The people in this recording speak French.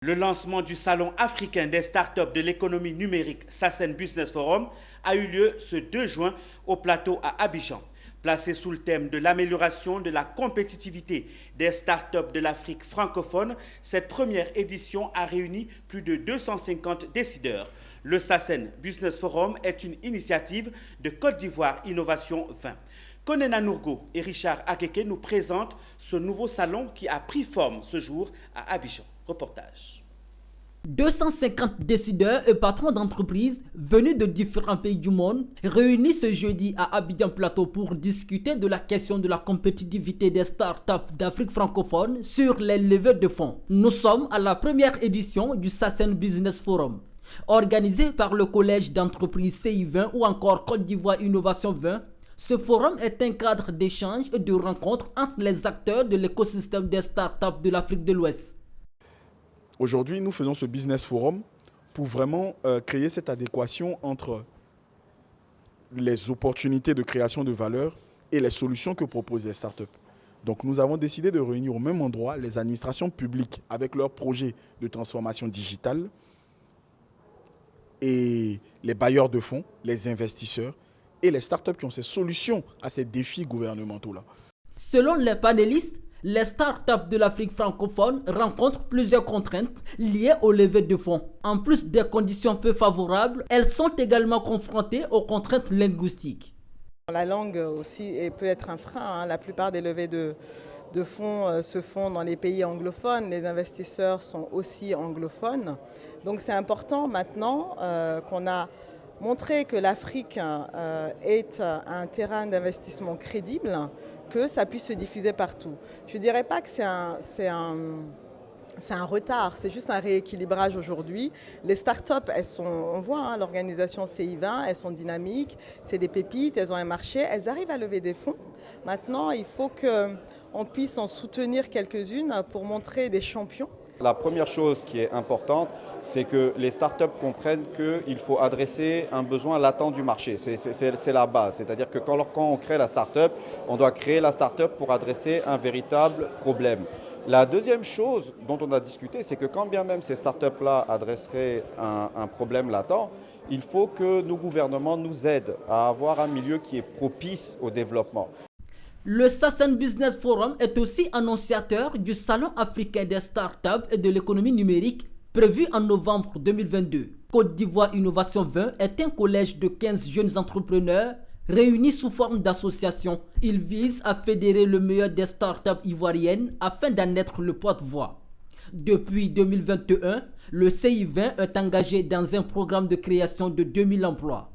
Le lancement du Salon africain des startups de l'économie numérique SACEN Business Forum a eu lieu ce 2 juin au plateau à Abidjan. Placé sous le thème de l'amélioration de la compétitivité des startups de l'Afrique francophone, cette première édition a réuni plus de 250 décideurs. Le SACEN Business Forum est une initiative de Côte d'Ivoire Innovation 20. Konena Nourgo et Richard Akeke nous présentent ce nouveau salon qui a pris forme ce jour à Abidjan. Reportage. 250 décideurs et patrons d'entreprises venus de différents pays du monde réunis ce jeudi à Abidjan Plateau pour discuter de la question de la compétitivité des startups d'Afrique francophone sur les levées de fonds. Nous sommes à la première édition du SACEN Business Forum. Organisé par le collège d'entreprise CI20 ou encore Côte d'Ivoire Innovation 20, ce forum est un cadre d'échange et de rencontres entre les acteurs de l'écosystème des startups de l'Afrique de l'Ouest. Aujourd'hui, nous faisons ce business forum pour vraiment créer cette adéquation entre les opportunités de création de valeur et les solutions que proposent les startups. Donc nous avons décidé de réunir au même endroit les administrations publiques avec leurs projets de transformation digitale et les bailleurs de fonds, les investisseurs et les startups qui ont ces solutions à ces défis gouvernementaux-là. Selon les panélistes, les startups de l'Afrique francophone rencontrent plusieurs contraintes liées aux levées de fonds. En plus des conditions peu favorables, elles sont également confrontées aux contraintes linguistiques. La langue aussi peut être un frein. La plupart des levées de fonds se font dans les pays anglophones. Les investisseurs sont aussi anglophones. Donc c'est important maintenant qu'on a montré que l'Afrique est un terrain d'investissement crédible, que ça puisse se diffuser partout. Je ne dirais pas que c'est un retard, c'est juste un rééquilibrage aujourd'hui. Les startups, on voit l'organisation CI20, elles sont dynamiques, c'est des pépites, elles ont un marché, elles arrivent à lever des fonds. Maintenant, il faut qu'on puisse en soutenir quelques-unes pour montrer des champions. La première chose qui est importante, c'est que les startups comprennent qu'il faut adresser un besoin latent du marché. C'est la base. C'est-à-dire que quand on crée la startup, on doit créer la startup pour adresser un véritable problème. La deuxième chose dont on a discuté, c'est que quand bien même ces startups-là adresseraient un problème latent, il faut que nos gouvernements nous aident à avoir un milieu qui est propice au développement. Le SACEN Business Forum est aussi annonciateur du Salon africain des startups et de l'économie numérique prévu en novembre 2022. Côte d'Ivoire Innovation 20 est un collège de 15 jeunes entrepreneurs réunis sous forme d'association. Ils visent à fédérer le meilleur des startups ivoiriennes afin d'en être le porte-voix. Depuis 2021, le CI20 est engagé dans un programme de création de 2000 emplois.